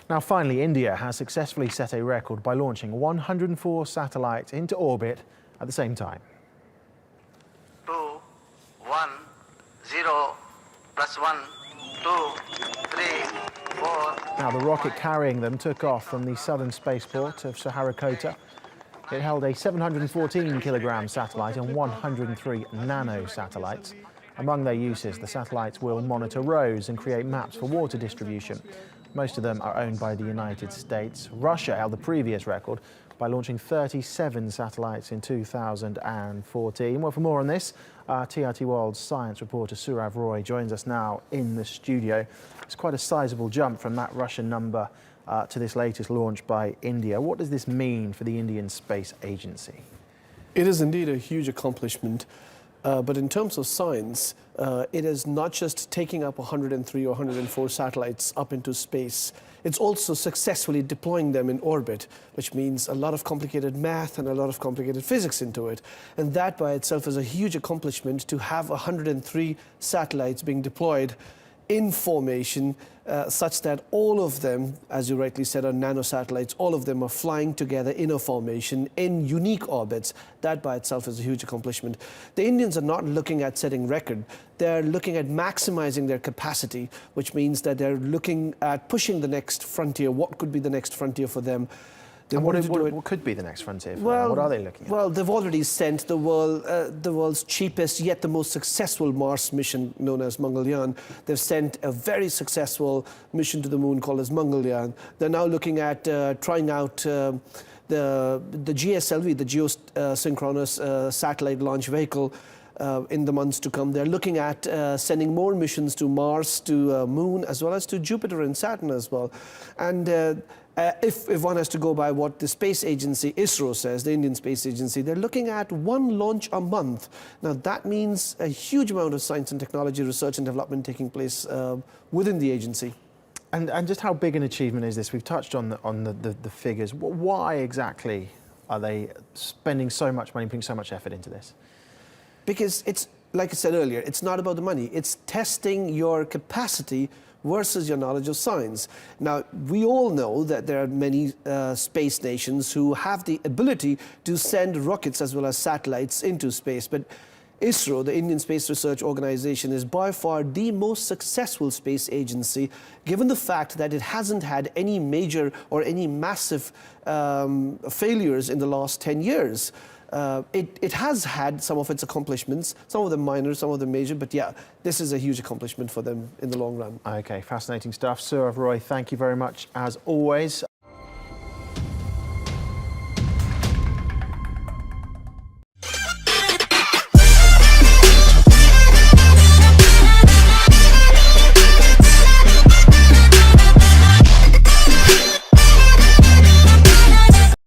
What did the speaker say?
Now, finally, India has successfully set a record by launching 104 satellites into orbit at the same time. 2, 1, 0, plus 1, 2, 3, 4. Now, the rocket carrying them took off from the southern spaceport of Saharikota. It held a 714-kilogram satellite and 103 nano-satellites. Among their uses, the satellites will monitor roads and create maps for water distribution. Most of them are owned by the United States. Russia held the previous record by launching 37 satellites in 2014. Well, for more on this, TRT World's science reporter Surav Roy joins us now in the studio. It's quite a sizable jump from that Russian number to this latest launch by India. What does this mean for the Indian Space Agency? It is indeed a huge accomplishment. But in terms of science, it is not just taking up 103 or 104 satellites up into space. It's also successfully deploying them in orbit, which means a lot of complicated math and a lot of complicated physics into it. And that by itself is a huge accomplishment, to have 103 satellites being deployed in formation, such that all of them, as you rightly said, are nanosatellites. All of them are flying together in a formation in unique orbits. That by itself is a huge accomplishment. The Indians are not looking at setting record. They're looking at maximizing their capacity, which means that they're looking at pushing the next frontier. What could be the next frontier for them? And what could be the next frontier for them? What are they looking at? Well, they've already sent the world's cheapest yet the most successful Mars mission, known as Mangalyaan. They've sent a very successful mission to the moon called as Mangalyaan. They're now looking at trying out the GSLV, the Geosynchronous Satellite Launch Vehicle, in the months to come. They're looking at sending more missions to Mars, to Moon, as well as to Jupiter and Saturn as well. And if one has to go by what the space agency ISRO says, the Indian Space Agency, they're looking at one launch a month. Now that means a huge amount of science and technology research and development taking place within the agency. And just how big an achievement is this? We've touched on the figures. Why exactly are they spending so much money, putting so much effort into this? Because it's, like I said earlier, it's not about the money. It's testing your capacity versus your knowledge of science. Now, we all know that there are many space nations who have the ability to send rockets as well as satellites into space, but ISRO, the Indian Space Research Organization, is by far the most successful space agency, given the fact that it hasn't had any major or any massive failures in the last 10 years. It has had some of its accomplishments, some of them minor, some of them major, but yeah, this is a huge accomplishment for them in the long run. Okay, fascinating stuff. Surav Roy, thank you very much as always.